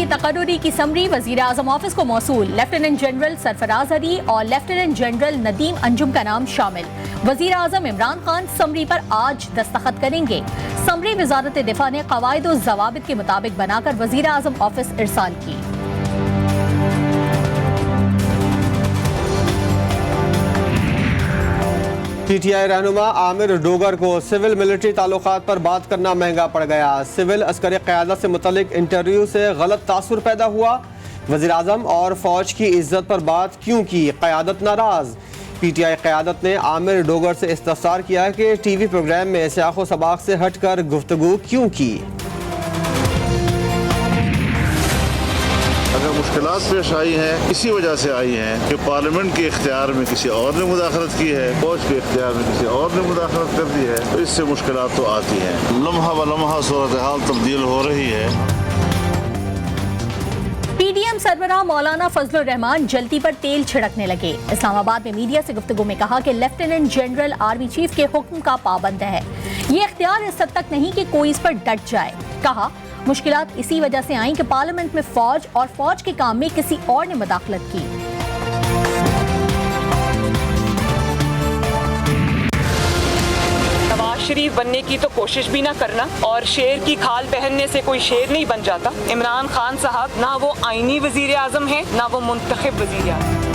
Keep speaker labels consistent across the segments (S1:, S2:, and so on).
S1: की तकर्रुरी की समरी वजीर आजम ऑफिस को मौसूल। लेफ्टिनेंट जनरल सरफराज अली और लेफ्टिनेंट जनरल नदीम अंजुम का नाम शामिल। वजीर आजम इमरान खान समरी पर आज दस्तखत करेंगे। समरी वजारत दिफा ने कवायद और जवाबित के मुताबिक बनाकर वजीर आजम ऑफिस इरसाल की।
S2: पीटीआई रहनुमा आमिर डोगर को सिविल मिलिट्री ताल्लुकात पर बात करना महंगा पड़ गया। सिविल अस्करी क़यादत से मुतल्लिक इंटरव्यू से गलत तासुर पैदा हुआ। वज़ीर आज़म और फ़ौज की इज्जत पर बात क्यों की, क़यादत नाराज़। पीटीआई क़यादत ने आमिर डोगर से इस्तफ़सार किया कि टीवी प्रोग्राम में सियाक़ो सबाक़ से हट कर गुफ्तगू क्यों की।
S3: अगर मुश्किलात पेश आई हैं इसी वजह से आई हैं कि पार्लियामेंट के इख्तियार में किसी और ने मुदाखलत की है, फौज के इख्तियार में किसी और ने मुदाखलत कर दी है, तो इससे मुश्किलात तो आती हैं। लम्हा व लम्हा सूरत हाल तब्दील हो रही है।
S1: पीडीएम सरबराह मौलाना फजलुर रहमान जल्दी पर तेल छिड़कने लगे। इस्लामाबाद में मीडिया से गुफ्तगू में कहा कि लेफ्टिनेंट जनरल आर्मी चीफ के हुक्म का पाबंद है। ये इख्तियार इस हद तक नहीं कि कोई इस पर डट जाए। कहा मुश्किलात इसी वजह से आई कि पार्लियामेंट में फौज और फौज के काम में किसी और ने मुदाखलत की।
S4: नवाज शरीफ बनने की तो कोशिश भी ना करना, और शेर की खाल पहनने से कोई शेर नहीं बन जाता। इमरान खान साहब ना वो आईनी वजीर आजम है, ना वो मुंतखब वजीर आजम।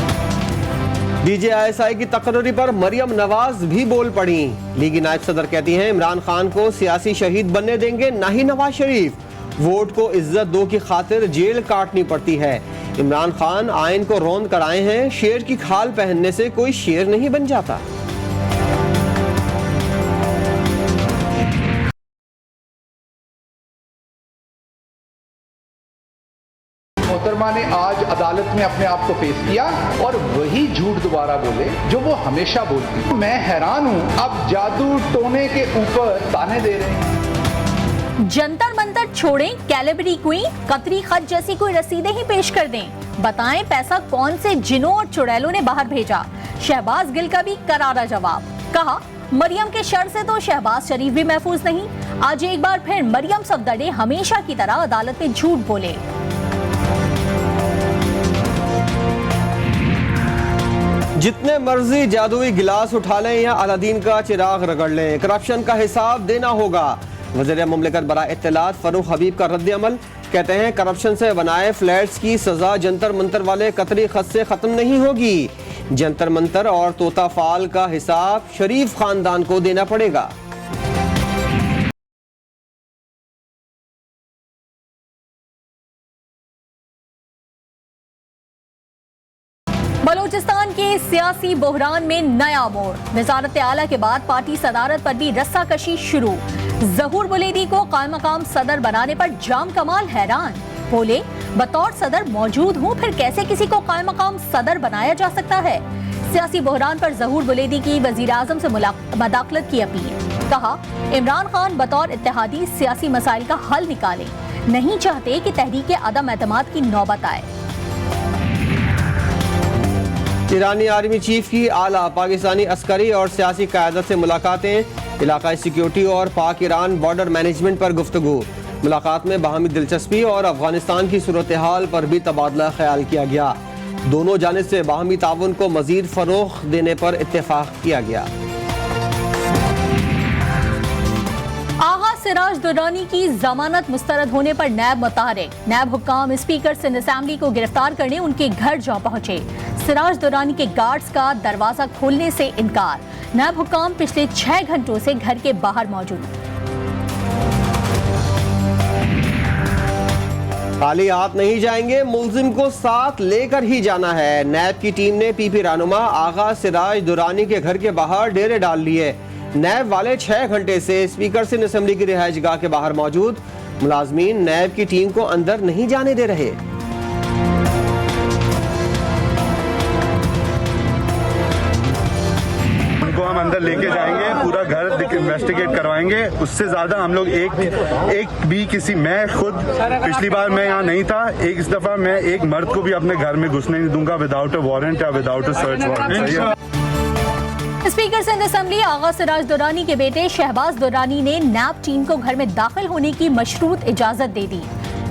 S2: DJISI की तकर्रुरी पर मरियम नवाज भी बोल पड़ी। लीगी नायब सदर कहती हैं इमरान खान को सियासी शहीद बनने देंगे, ना ही नवाज शरीफ। वोट को इज्जत दो की खातिर जेल काटनी पड़ती है। इमरान खान आइन को रौंद कर आए हैं, शेर की खाल पहनने से कोई शेर नहीं बन जाता।
S5: मोहतरमा ने आज अदालत में अपने आप को पेश किया और वही झूठ दोबारा बोले जो वो हमेशा बोलती। मैं हैरान हूं, अब जादू टोने के ऊपर ताने दे रहे हैं।
S1: जंतर मंतर छोड़ें, कैलिबरी क्वीन, कतरी खत जैसी कोई रसीदें ही पेश कर दें। बताएं पैसा कौन से जिनों और चुड़ैलों ने बाहर भेजा। शहबाज गिल का भी करारा जवाब। कहा मरियम के शर से तो शहबाज शरीफ भी महफूज नहीं। आज एक बार फिर मरियम सफदर हमेशा की तरह अदालत में झूठ बोले।
S2: जितने मर्जी जादुई गिलास उठा लें या अलादीन का चिराग रगड़ लें, करप्शन का हिसाब देना होगा। वज़ीर मुमलिकत बराए इत्तलात फरूख हबीब का रद्द अमल। कहते हैं करप्शन से बनाए फ्लैट्स की सजा जंतर मंतर वाले कतरी खत से खत्म नहीं होगी। जंतर मंतर और तोता फाल का हिसाब शरीफ खानदान को देना पड़ेगा।
S1: बलूचिस्तान के सियासी बहरान में नया मोड़। वजारत आला के बाद पार्टी सदारत पर भी रस्साकशी शुरू। ज़हूर बुलेदी को कायम मकाम सदर बनाने पर जाम कमाल हैरान। बोले बतौर सदर मौजूद हूँ, फिर कैसे किसी को कायम मकाम सदर बनाया जा सकता है। सियासी बहरान पर ज़हूर बुलेदी की वजीर आजम से मुदाखलत की अपील। कहा इमरान खान बतौर इत्तेहादी सियासी मसाइल का हल निकालें, नहीं चाहते कि तहरीक अदम एतमाद की नौबत आए।
S2: ईरानी आर्मी चीफ की आला पाकिस्तानी अस्करी और सियासी क़यादत से मुलाकातें। इलाकाई सिक्योरिटी और पाक ईरान बॉर्डर मैनेजमेंट पर गुफ्तगू। मुलाकात में बाहमी दिलचस्पी और अफगानिस्तान की सूरत हाल पर भी तबादला ख्याल किया गया। दोनों जानिब से बाहमी ताउन को मजीद फरोग़ देने पर इत्तेफाक किया गया।
S1: आगा सिराज दुरानी की जमानत मुस्तरद होने पर नैब मुतहरिक। नैब हुक्काम स्पीकर सिंध असेंबली को गिरफ्तार करने उनके घर जा पहुंचे। सिराज दुरानी के गार्ड्स का दरवाजा खोलने से इनकार। नैब हुक्काम पिछले 6 घंटों से घर के बाहर मौजूद।
S2: खाली हाथ नहीं जाएंगे, मुल्जिम को साथ लेकर ही जाना है। नैब की टीम ने पीपी रहनुमा आगा सिराज दुरानी के घर के बाहर डेरे डाल लिए। नैब वाले 6 घंटे से स्पीकर सिंध असेंबली की रिहाइशगाह के बाहर मौजूद। मुलाजमीन नैब की टीम को अंदर नहीं जाने दे रहे।
S6: उनको हम अंदर लेके जाएंगे, पूरा घर इन्वेस्टिगेट करवाएंगे। उससे ज्यादा हम लोग एक भी किसी, मैं खुद पिछली बार मैं यहाँ नहीं था, इस दफा मैं एक मर्द को भी अपने घर में घुसने नहीं दूंगा विदाउट अ वारंट या without a search warrant.
S1: Speaker Sindh assembly Agha Siraj Durrani के बेटे शहबाज दुरानी ने नैब टीम को घर में दाखिल होने की मशरूत इजाजत दे दी।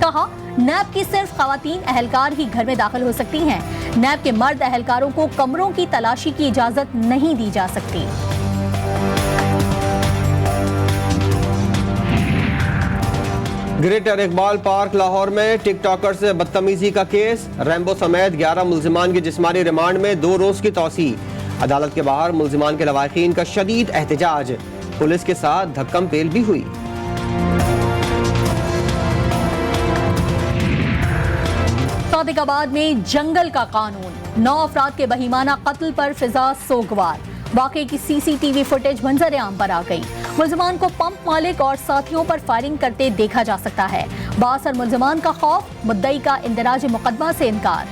S1: कहा नैब की सिर्फ खवातीन अहलकार ही घर में दाखिल हो सकती हैं। नैब के मर्द अहलकारों को कमरों की तलाशी की इजाजत नहीं दी जा सकती।
S2: ग्रेटर इकबाल पार्क लाहौर में टिकटॉकर से बदतमीजी का केस। रैम्बो समेत 11 मुल्जिमान की जिस्मानी रिमांड में 2 रोज की तौसी। अदालत के बाहर मुल्जिमान के लवाहिकीन का शदीद एहतजाज। पुलिस के साथ धक्कम पेल भी हुई।
S1: सादिकाबाद में जंगल का कानून, 9 अफराद के बहीमाना कत्ल पर फिजा सोगवार। वाकई की सीसीटीवी फुटेज मंजर आम पर आ गई। मुल्जिमान को पंप मालिक और साथियों पर फायरिंग करते देखा जा सकता है। बासर मुल्जिमान का खौफ, मुद्दई का इंदराज मुकदमा से इनकार।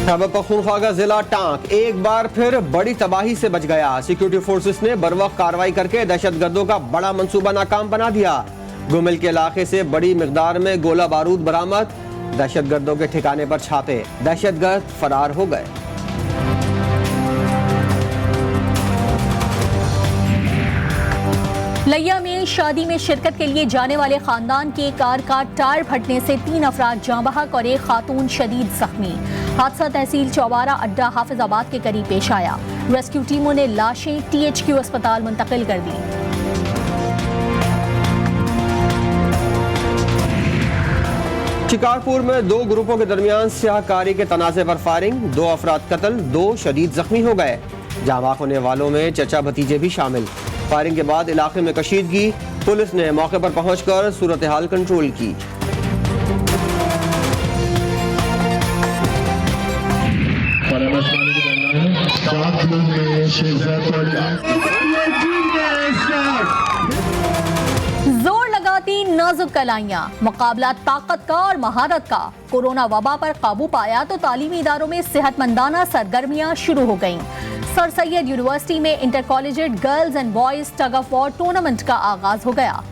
S2: खैबर पख्तूनख्वा का जिला टांक एक बार फिर बड़ी तबाही से बच गया। सिक्योरिटी फोर्सेस ने बरवक्त कार्रवाई करके दहशतगर्दों का बड़ा मंसूबा नाकाम बना दिया। गुमिल के इलाके से बड़ी मिकदार में गोला बारूद बरामद। दहशतगर्दों के ठिकाने पर छापे, दहशतगर्द फरार हो गए।
S1: लिया में शादी में शिरकत के लिए जाने वाले खानदान की कार का टायर फटने से 3 अफराद जाँ बहक और एक खातून शदीद जख्मी। हादसा तहसील चौबारा अड्डा हाफिजाबाद के करीब पेश आया। रेस्क्यू टीमों ने लाशें THQ अस्पताल मुंतकिल कर दी।
S2: शिकारपुर में 2 ग्रुपों के दरमियान स्याहकारी के तनाज़े पर फायरिंग। 2 अफराद कत्ल, 2 शदीद जख्मी हो गए। जाबाक होने वालों में चचा भतीजे भी शामिल। फायरिंग के बाद इलाके में कशीदगी। पुलिस ने मौके पर पहुंचकर सूरत हाल कंट्रोल की।
S1: जोर लगाती नाजुक कलाइयां, मुकाबला ताकत का और महारत का। कोरोना वबा पर काबू पाया तो तालीमी इदारों में सेहतमंदाना सरगर्मियां शुरू हो गईं। सर सैयद यूनिवर्सिटी में inter collegiate girls and boys tug of war tournament का आगाज हो गया।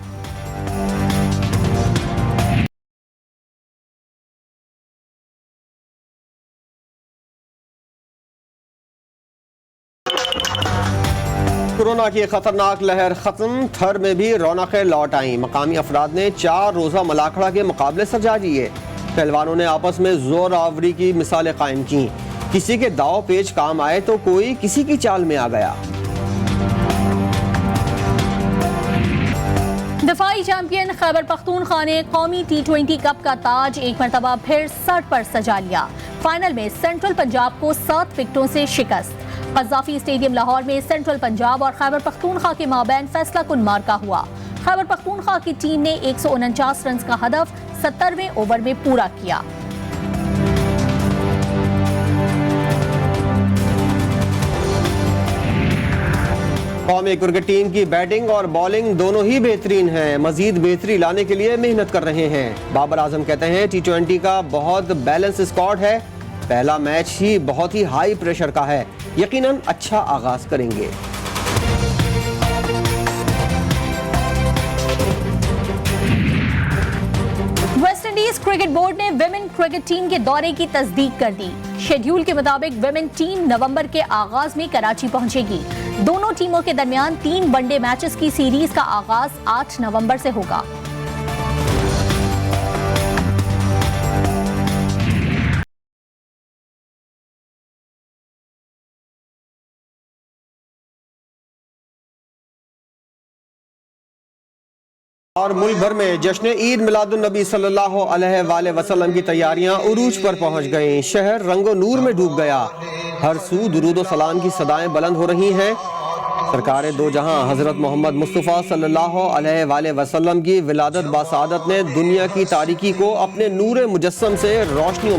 S2: कोरोना की खतरनाक लहर खत्म, थर में भी रौनकें लौट आईं। मकामी अफराद ने 4 रोजा मलाखड़ा के मुकाबले सजा दिए। पहलवानों ने आपस में जोर आवरी की मिसालें कायम की। किसी के दाव पेच काम आए तो कोई किसी की चाल में आ गया।
S1: दफाई चैंपियन खैबर पख्तूनख्वा ने कौमी T20 कप का ताज एक मरतबा फिर सर पर सजा लिया। फाइनल में सेंट्रल पंजाब को 7 विकेटों से शिकस्त। कज़ाफी स्टेडियम लाहौर में सेंट्रल पंजाब और खैबर पख्तूनख्वा के माबैन फैसला कुन मार्का हुआ। खैबर पख्तूनख्वा की टीम ने 149 रन का हदफ 70वें ओवर में पूरा किया।
S2: कौमी क्रिकेट टीम की बैटिंग और बॉलिंग दोनों ही बेहतरीन हैं। मजीद बेहतरी लाने के लिए मेहनत कर रहे हैं। बाबर आजम कहते हैं T20 का बहुत बैलेंस स्क्वाड है। पहला मैच ही बहुत ही हाई प्रेशर का है। यकीनन अच्छा आगाज करेंगे।
S1: वेस्ट इंडीज क्रिकेट बोर्ड ने विमेन क्रिकेट टीम के दौरे की तस्दीक कर दी। शेड्यूल के मुताबिक विमेन टीम नवंबर के आगाज में कराची पहुंचेगी। दोनों टीमों के दरमियान 3 वनडे मैचेस की सीरीज का आगाज 8 नवंबर से होगा।
S2: और मुल्क भर में जश्न ईद मिलादुन नबी सल्लल्लाहु अलैहि वसल्लम की तैयारियां उरूज पर पहुंच गईं। शहर रंगो नूर में डूब गया। हर सू दुरूद व सलाम की सदाएं बुलंद हो रही हैं। सरकार दो जहां हजरत मोहम्मद मुस्तफ़ा सल्लल्लाहु अलैहि वसल्लम की विलादत बासादत ने दुनिया की तारीकी को अपने नूर मुजस्सम से रोशनी